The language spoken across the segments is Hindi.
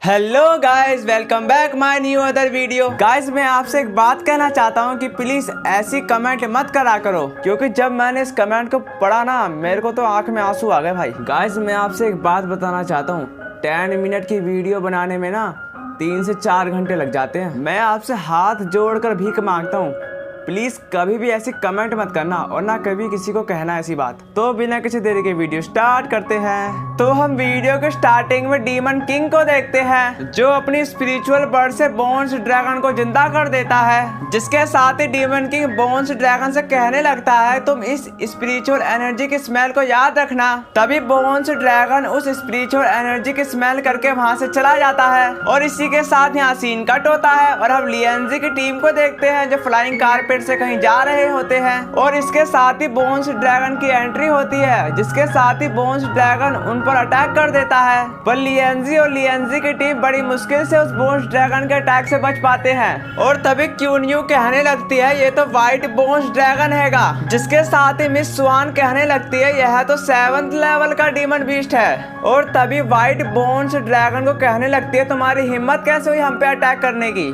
Hello guys, welcome back my new other video. Guys, मैं आपसे एक बात कहना चाहता हूँ कि प्लीज ऐसी कमेंट मत करा करो, क्योंकि जब मैंने इस कमेंट को पढ़ा ना, मेरे को तो आंख में आंसू आ गए भाई। गाइस, मैं आपसे एक बात बताना चाहता हूँ, 10 मिनट की वीडियो बनाने में ना 3 से 4 घंटे लग जाते हैं। मैं आपसे हाथ जोड़कर भीख मांगता हूँ, प्लीज कभी भी ऐसी कमेंट मत करना और ना कभी किसी को कहना ऐसी बात। तो बिना किसी देरी के वीडियो स्टार्ट करते हैं। तो हम वीडियो के स्टार्टिंग में डीमन किंग को देखते हैं, जो अपनी स्पिरिचुअल बर्ड से बोन्स ड्रैगन को जिंदा कर देता है, जिसके साथ ही डीमन किंग बोन्स ड्रैगन से कहने लगता है, तुम इस स्पिरिचुअल एनर्जी की स्मेल को याद रखना। तभी बोन्स ड्रैगन उस स्पिरिचुअल एनर्जी की स्मेल करके वहां से चला जाता है और इसी के साथ यहाँ सीन कट होता है और हम लिएंजी की टीम को देखते हैं, जो फ्लाइंग कारपेट से कहीं जा रहे होते हैं और इसके साथ ही बोन्स ड्रैगन की एंट्री होती है, जिसके साथ ही बोन्स ड्रैगन उन पर अटैक कर देता है। पर लिएंजी और लिएंजी की टीम बड़ी मुश्किल से उस बोन्स ड्रैगन के अटैक से बच पाते हैं और तभी क्यून्यू कहने लगती है, ये तो व्हाइट बोन्स ड्रैगन हैगा। जिसके साथ ही मिस स्वान कहने लगती है, यह तो 7th लेवल का डीमन बीस्ट है। और तभी व्हाइट बोन्स ड्रैगन को कहने लगती है, तुम्हारी हिम्मत कैसे हुई हम पे अटैक करने की।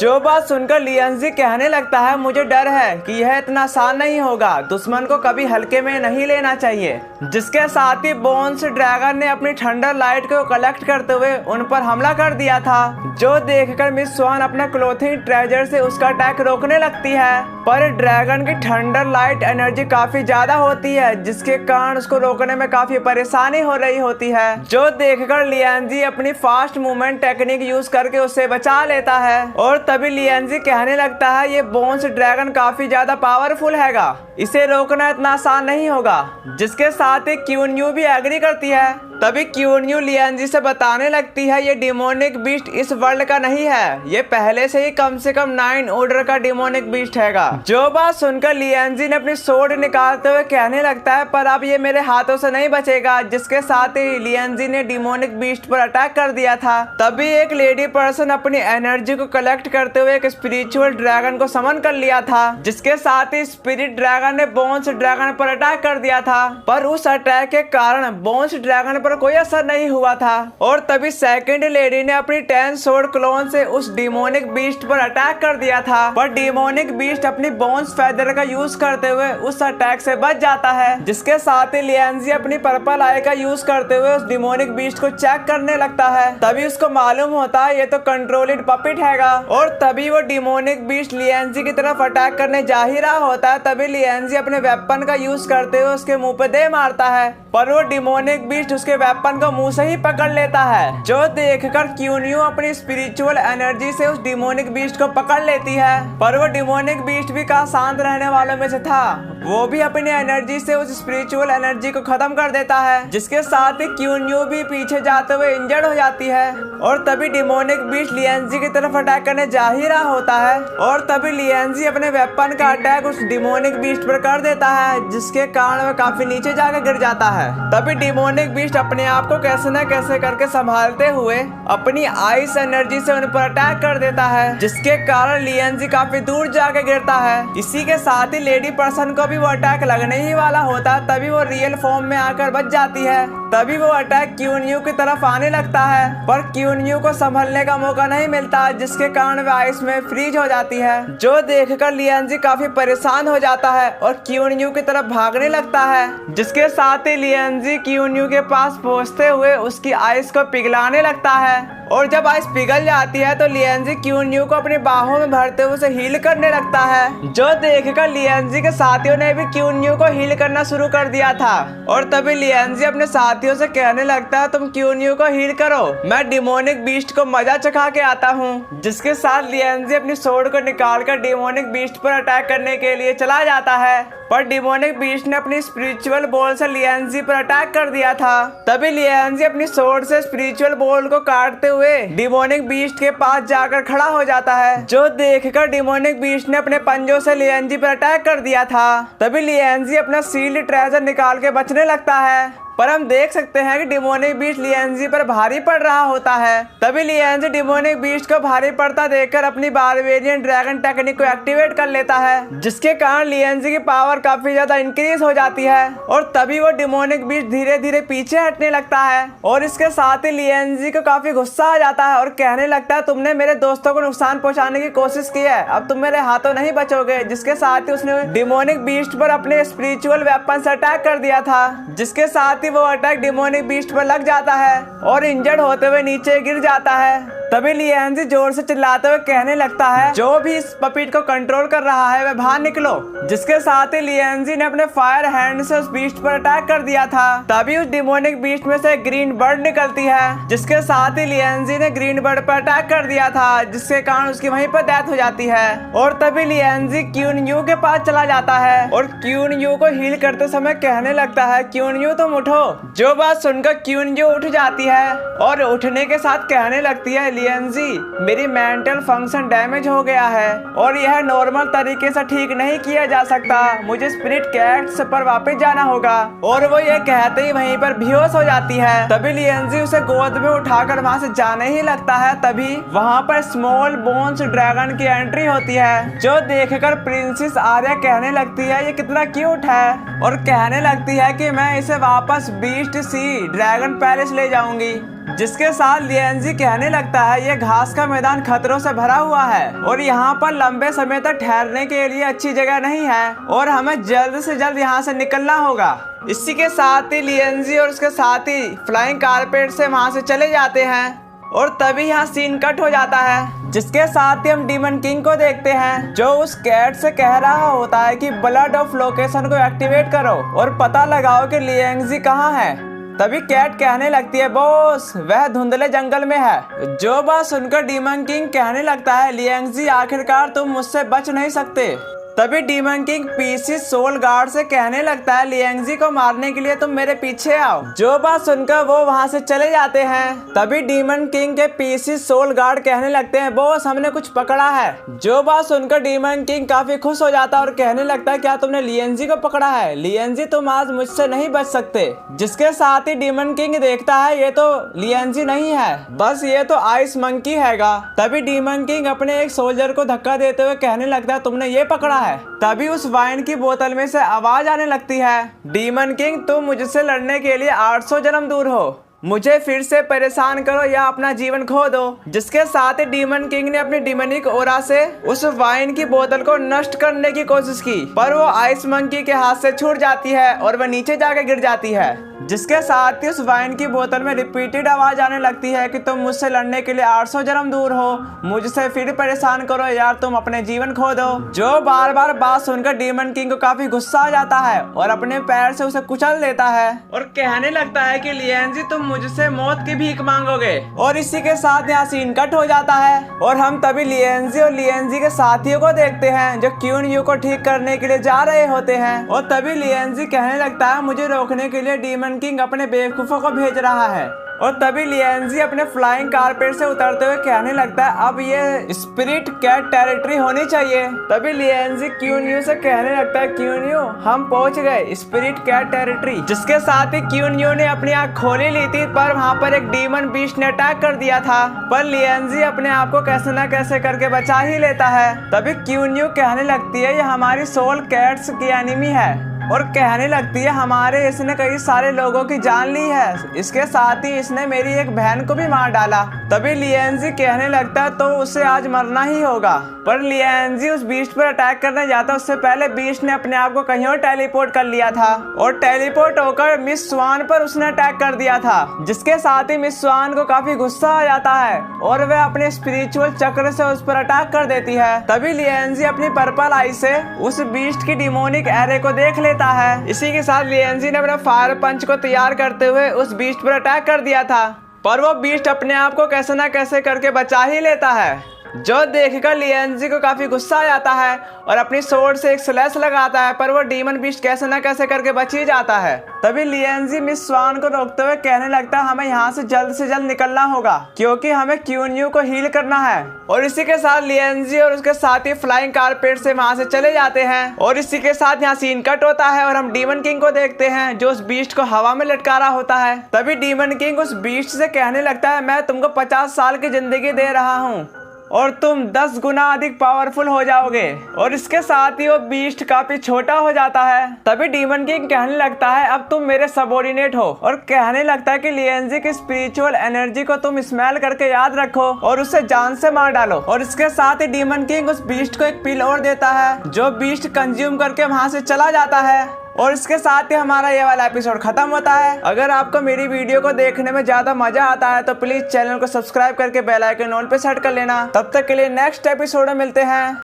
जो बात सुनकर लिएंजी कहने लगता है, मुझे डर है कि यह इतना आसान नहीं होगा, दुश्मन को कभी हल्के में नहीं लेना चाहिए। जिसके साथ ही बोन्स ड्रैगन ने अपनी थंडर लाइट को कलेक्ट करते हुए उन पर हमला कर दिया था, जो देखकर मिस स्वान अपना क्लोथिंग ट्रेजर से उसका अटैक रोकने लगती है। पर ड्रैगन की थंडर लाइट एनर्जी काफी ज्यादा होती है, जिसके कारण उसको रोकने में काफी परेशानी हो रही होती है, जो देखकर लिएंजी अपनी फास्ट मूवमेंट टेक्निक यूज करके उसे बचा लेता है। और तभी लिएंजी कहने लगता है, ये बोन्स ड्रैगन काफी ज्यादा पावरफुल हैगा, इसे रोकना इतना आसान नहीं होगा। जिसके साथ ही क्यून्यू भी एग्री करती है। तभी क्यून्यू लिएंजी से बताने लगती है, ये डिमोनिक बीस्ट इस वर्ल्ड का नहीं है, ये पहले से ही कम से कम 9 ऑर्डर का डिमोनिक बीस्ट हैगा। जो बात सुनकर लिएंजी ने अपनी सोर्ड निकालते हुए कहने लगता है, पर अब ये मेरे हाथों से नहीं बचेगा। जिसके साथ ही लिएंजी ने डिमोनिक बीस्ट पर अटैक कर दिया था। तभी एक लेडी पर्सन अपनी एनर्जी को कलेक्ट करते हुए एक स्पिरिचुअल ड्रैगन को समन कर लिया था, जिसके साथ ही स्पिरिट ड्रैगन ने बोन्स ड्रैगन पर अटैक कर दिया था। पर उस अटैक के कारण बोन्स ड्रैगन पर कोई असर नहीं हुआ था। और तभी सेकंड लेडी ने अपनी 10 सोर्ड क्लोन से उस डिमोनिक बीस्ट पर अटैक कर दिया था, पर डिमोनिक बीस्ट अपनी बोन्स फेदर का यूज करते हुए उस अटैक से बच जाता है। जिसके साथ ही लिएंजी अपनी पर्पल आई का यूज करते हुए उस डिमोनिक बीस्ट को चेक करने लगता है। तभी उसको मालूम होता है, ये तो कंट्रोल्ड पपिट हैगा। और तभी वो डिमोनिक बीस्ट लिएंजी की तरफ अटैक करने जा ही रहा होता है। तभी लिएंजी अपने वेपन का यूज करते हुए उसके मुंह पे दे मारता है, पर वो डिमोनिक बीस्ट उसके वेपन को मुंह से ही पकड़ लेता है, जो देखकर क्यून्यू अपनी स्पिरिचुअल एनर्जी से उस डिमोनिक बीस्ट को पकड़ लेती है। पर वो डिमोनिक बीस्ट भी कहाँ शांत रहने वालों में से था, वो भी अपनी एनर्जी से उस स्पिरिचुअल एनर्जी को खत्म कर देता है। जिसके साथ ही क्यून्यू भी पीछे जाते हुए इंजर्ड हो जाती है। और तभी डिमोनिक बीस्ट लिएंजी की तरफ अटैक करने जा ही रहा होता है और तभी लिएंजी अपने वेपन का अटैक उस डिमोनिक बीस्ट पर कर देता है, जिसके कारण वह काफी नीचे जाकर गिर जाता है। तभी डिमोनिक बीस्ट अपने आप को कैसे न कैसे करके संभालते हुए अपनी आइस एनर्जी से उन पर अटैक कर देता है, जिसके कारण लिएंजी काफी दूर जाके गिरता है। इसी के साथ ही लेडी पर्सन को भी वो अटैक लगने ही वाला होता है, तभी वो रियल फॉर्म में आकर बच जाती है। तभी वो अटैक क्यून्यू की तरफ आने लगता है, पर क्यून्यू को संभलने का मौका नहीं मिलता, जिसके कारण वह आइस में फ्रीज हो जाती है, जो देखकर लिएंजी काफी परेशान हो जाता है और क्यून्यू की तरफ भागने लगता है। जिसके साथ ही लिएंजी क्यून्यू के पास पहुंचते हुए उसकी आइस को पिघलाने लगता है। और जब आइस पिघल जाती है तो लिएंजी क्यून्यू को अपनी बाहों में भरते हुए उसे हील करने लगता है, जो देखकर लिएंजी के साथियों ने भी क्यून्यू को हील करना शुरू कर दिया था। और तभी लिएंजी अपने साथियों से कहने लगता है, तुम क्यून्यू को हील करो, मैं डिमोनिक बीस्ट को मजा चखा के आता हूँ। जिसके साथ लिएंजी अपनी सोर्ड को निकालकर डिमोनिक बीस्ट पर अटैक करने के लिए चला जाता है, पर डिमोनिक बीस्ट ने अपनी स्पिरिचुअल बॉल से लिएंजी पर अटैक कर दिया था। तभी लिएंजी अपनी सोर्ड से स्पिरिचुअल बॉल को काटते हुए डिमोनिक बीस्ट के पास जाकर खड़ा हो जाता है, जो देखकर डिमोनिक बीस्ट ने अपने पंजों से लिएंजी पर अटैक कर दिया था। तभी लिएंजी अपना सील्ड ट्रेजर निकाल के बचने लगता है, पर हम देख सकते हैं कि डिमोनिक बीस्ट लिएंजी पर भारी पड़ रहा होता है। तभी लिएंजी डिमोनिक बीस्ट को भारी पड़ता देखकर अपनी बारबेरियन ड्रैगन टेक्निक को एक्टिवेट कर लेता है, जिसके कारण लिएंजी की पावर काफी ज्यादा इंक्रीज हो जाती है और तभी वो डिमोनिक बीस्ट धीरे धीरे पीछे हटने लगता है। और इसके साथ ही लिएंजी को काफी गुस्सा आ जाता है और कहने लगता है तुमने मेरे दोस्तों को नुकसान पहुंचाने की कोशिश की है, अब तुम मेरे हाथों नहीं बचोगे। जिसके साथ ही उसने डिमोनिक बीस्ट पर अपने स्पिरिचुअल वेपन से अटैक कर दिया था, जिसके साथ ही वो अटैक डिमोनिक बीस्ट पर लग जाता है और इंजर्ड होते हुए नीचे गिर जाता है। तभी लिएंजी जोर से चिल्लाते हुए कहने लगता है जो भी इस पपीट को कंट्रोल कर रहा है वह बाहर निकलो। जिसके साथ ही लिएंजी ने अपने फायर हैंड से उस बीस्ट पर अटैक कर दिया था। तभी उस डिमोनिक बीस्ट में से ग्रीन बर्ड निकलती है, जिसके साथ ही लिएंजी ने ग्रीन बर्ड पर अटैक कर दिया था, जिसके कारण उसकी वहीं पर डेथ हो जाती है। और तभी लिएंजी क्यूनयू के पास चला जाता है और क्यूनयू को हील करते समय कहने लगता है क्यूनयू तुम उठो। जो बात सुनकर क्यूनयू उठ जाती है और उठने के साथ कहने लगती है लिएंजी मेरी मेंटल फंक्शन डैमेज हो गया है और यह नॉर्मल तरीके से ठीक नहीं किया जा सकता, मुझे स्पिरिट कैट्स पर वापस जाना होगा। और वो ये कहते ही वहीं पर बेहोश हो जाती है। तभी लिएंजी उसे गोद में उठाकर वहां से जाने ही लगता है। तभी वहां पर स्मॉल बोन्स ड्रैगन की एंट्री होती है, जो देखकर प्रिंसेस आर्या कहने लगती है ये कितना क्यूट है और कहने लगती है कि मैं इसे वापस बीस्ट सी ड्रैगन पैलेस ले जाऊंगी। जिसके साथ लिएंजी कहने लगता है ये घास का मैदान खतरों से भरा हुआ है और यहाँ पर लंबे समय तक ठहरने के लिए अच्छी जगह नहीं है और हमें जल्द से जल्द यहाँ से निकलना होगा। इसी के साथ ही लिएंजी और उसके साथी फ्लाइंग कारपेट से वहाँ से चले जाते हैं और तभी यहाँ सीन कट हो जाता है। जिसके साथ ही हम डीमन किंग को देखते हैं, जो उस कैट से कह रहा होता है कि ब्लड ऑफ लोकेशन को एक्टिवेट करो और पता लगाओ कि लिएंजी कहाँ है। तभी कैट कहने लगती है बॉस वह धुंधले जंगल में है। जो बात सुनकर डीमन किंग कहने लगता है लिएंजी आखिरकार तुम मुझसे बच नहीं सकते। तभी demon king PC soul guard से कहने लगता है लिएंजी को मारने के लिए तुम मेरे पीछे आओ। जो बात सुनकर वो वहां से चले जाते हैं। तभी डीमन किंग के पीसी सोल गार्ड कहने लगते हैं बॉस हमने कुछ पकड़ा है। जो बात सुनकर डीमन किंग काफी खुश हो जाता है और कहने लगता है क्या तुमने लिएंजी को पकड़ा है? लिएंजी तुम आज मुझसे नहीं बच सकते। जिसके साथ ही डीमन किंग देखता है ये तो लिएंजी नहीं है, बस ये तो आइस मंकी हैगा। तभी डीमन किंग अपने एक सोल्जर को धक्का देते हुए कहने लगता है तुमने ये पकड़ा है। तभी उस वाइन की बोतल में से आवाज आने लगती है डीमन किंग तुम मुझसे लड़ने के लिए 800 जन्म दूर हो, मुझे फिर से परेशान करो या अपना जीवन खो दो। जिसके साथ ही डीमन किंग ने अपनी डिमोनिक ओरा से उस वाइन की बोतल को नष्ट करने की कोशिश की, पर वो आइस मंकी के हाथ से छूट जाती है और वह नीचे जाकर गिर जाती है। जिसके साथ ही उस वाइन की बोतल में रिपीटेड आवाज आने लगती है कि तुम मुझसे लड़ने के लिए 800 जन्म दूर हो, मुझसे फिर परेशान करो यार तुम अपने जीवन खो दो। जो बार बार बात सुनकर डीमन किंग को काफी गुस्सा आ जाता है और अपने पैर से उसे कुचल देता है और कहने लगता है कि लिएंजी तुम मुझसे मौत की भीख मांगोगे। और इसी के साथ यहाँ सीन कट हो जाता है और हम तभी लिएंजी और लिएंजी के साथियों को देखते हैं जो क्यूनयू को ठीक करने के लिए जा रहे होते हैं। और तभी लिएंजी कहने लगता है मुझे रोकने के लिए डीमन किंग अपने बेवकूफों को भेज रहा है। और तभी लिएंजी अपने फ्लाइंग कारपेट से उतरते हुए कहने लगता है अब ये स्पिरिट कैट टेरिटरी होनी चाहिए। तभी लिएंजी क्यूनयू से कहने लगता है क्यूनयू हम पहुंच गए स्पिरिट कैट टेरिटरी। जिसके साथ ही क्यूनयू ने अपनी आंख खोली ली थी पर वहां पर एक डीमन बीस्ट ने अटैक कर दिया था, पर लिएंजी अपने आप को कैसे न कैसे करके बचा ही लेता है। तभी क्यूनयू कहने लगती है ये हमारी सोल कैट्स की एनिमी है और कहने लगती है हमारे इसने कई सारे लोगों की जान ली है, इसके साथ ही इसने मेरी एक बहन को भी मार डाला। तभी लिएंजी कहने लगता है तो उसे आज मरना ही होगा, पर लिएंजी उस बीस्ट पर अटैक करने जाता उससे पहले बीस्ट ने अपने आप को कहीं और टेलीपोर्ट कर लिया था और टेलीपोर्ट होकर मिस स्वान पर उसने अटैक कर दिया था। जिसके साथ ही मिस स्वान को काफी गुस्सा आ जाता है और वह अपने स्पिरिचुअल चक्र से उस पर अटैक कर देती है। तभी लिएंजी अपनी पर्पल आई से उस बीस्ट की डिमोनिक एरे को देख लेता है। इसी के साथ लिएंजी ने अपने फायर पंच को तैयार करते हुए उस बीस्ट पर अटैक कर दिया था, पर वो बीस्ट अपने आप को कैसे ना कैसे करके बचा ही लेता है जो देखकर लिएंजी को काफी गुस्सा आ जाता है और अपनी स्वॉर्ड से एक स्लैश लगाता है, पर वो डीमन बीस्ट कैसे न कैसे करके बच ही जाता है। तभी लिएंजी मिस स्वान को रोकते हुए कहने लगता है हमें यहाँ से जल्द निकलना होगा क्योंकि हमें क्यून्यू को हील करना है। और इसी के साथ लिएंजी और उसके साथी फ्लाइंग कारपेट से वहां से चले जाते हैं। और इसी के साथ यहाँ सीन कट होता है और हम डीमन किंग को देखते हैं जो उस बीस्ट को हवा में लटका रहा होता है। तभी डीमन किंग उस बीस्ट से कहने लगता है मैं तुमको 50 साल की जिंदगी दे रहा हूँ और तुम 10 गुना अधिक पावरफुल हो जाओगे। और इसके साथ ही वो बीस्ट काफी छोटा हो जाता है। तभी डीमन किंग कहने लगता है अब तुम मेरे सबऑर्डिनेट हो और कहने लगता है कि लिएंजी की स्पिरिचुअल एनर्जी को तुम स्मेल करके याद रखो और उसे जान से मार डालो। और इसके साथ ही डीमन किंग उस बीस्ट को एक पिल और देता है जो बीस्ट कंज्यूम करके वहां से चला जाता है। और इसके साथ ही हमारा ये वाला एपिसोड खत्म होता है। अगर आपको मेरी वीडियो को देखने में ज्यादा मजा आता है तो प्लीज चैनल को सब्सक्राइब करके बेल आइकन ऑल पे सेट कर लेना। तब तक के लिए नेक्स्ट एपिसोड में मिलते हैं।